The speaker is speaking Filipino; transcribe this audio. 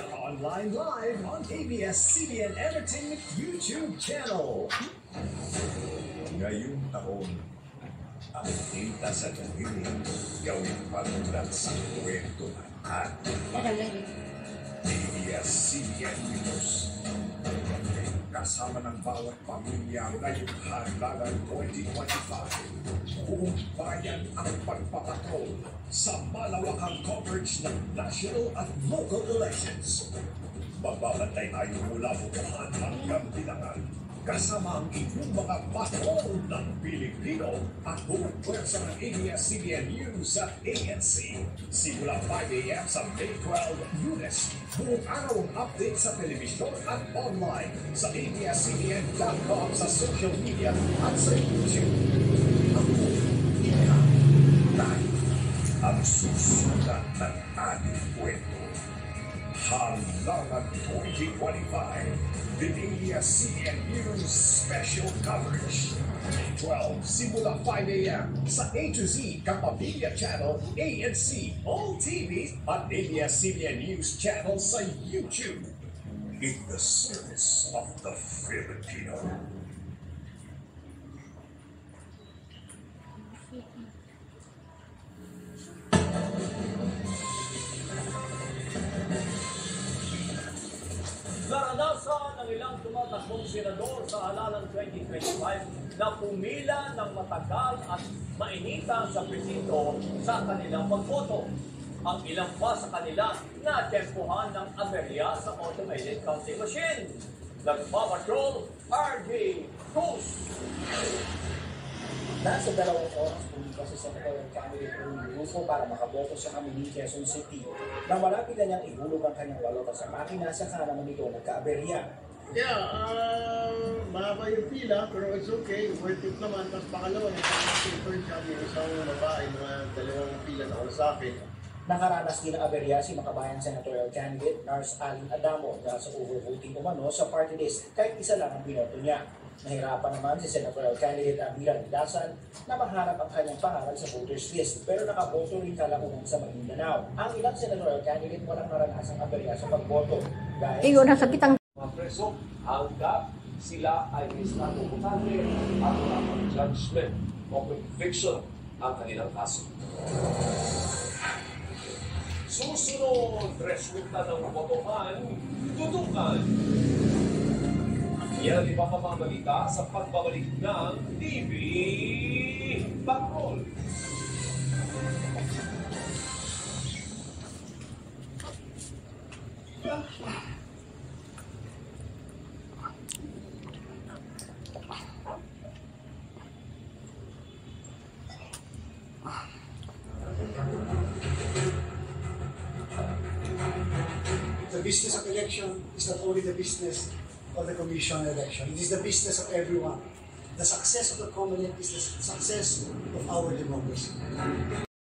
Media Online live on ABS-CBN Entertainment YouTube channel. Ngayong taon, ang data sa Canary gawin patulad sa kwento ng ABS-CBN News. Kasama ng bawat pamilya ngayong halalan 2025. Buong bayan ang pagpapatrol sa malawakang coverage ng national at local elections. Magbabantay tayo mula bukuhan hanggang bilangan. Kasama ang inyong mga patrol ng Pilipino at buong pwersa ng ABS-CBN News sa ANC. Simula 5 a.m. sa May 12, Lunes, buong araw ang update sa telebisyon at online sa abscbn.com, sa social media at sa YouTube. Ako, ikaw, tayo, ang susunod ng ating kwento. Halalan 2025, the ABS-CBN News Special Coverage. 12, simula 5 a.m. sa A to Z Kapamilya Channel, ANC, All TV, at ABS-CBN News Channel sa YouTube. In the service of the Filipino. Naranasan ng ilang tumatakbong senador sa halalan 2025 na pumila ng matagal at mainita sa presinto sa kanilang pagboto. Ang ilang pa sa kanila na tempuhan ng aberya sa automated counting machine. Nagpapatrol, RJ Cruz. Nasa 2 oras pumunta sa Senatorial candidate Rufo para makaboto sa Camiguin, Quezon City. Nang malapit na niyang ihulog ang kanyang balota sa makina, saka naman ito nagka-aberya. Mahaba yung pila, pero it's okay. Worth it naman. Tapos pangalawa, nagkakasilver siya. May isang babae, mga 2 pila na ako sa akin. Nakaranas din ng aberya si makabayan senatorial candidate Nars Alin Adamo dahil sa overvoting umano sa party list kahit isa lang ang binoto niya. Nahirapan naman si senatorial candidate Amiran Dasan na mahanap ang kanyang pangalan sa voters list pero nakaboto rin kalaunan sa Maguindanao. Ang ilang senatorial candidate walang naranasang aberya sa pagboto. Iyo nasa kitang Mga preso, hanggang sila ay estado botante at ang judgment o conviction ang kanilang kaso. Susunod, resulta ng botohan, tutukan. Yan ang ibang pamamalita sa pagbabalik ng TV Patrol. The business of election is not only the business of the commission election. It is the business of everyone. The success of the Commonwealth is the success of our democracy.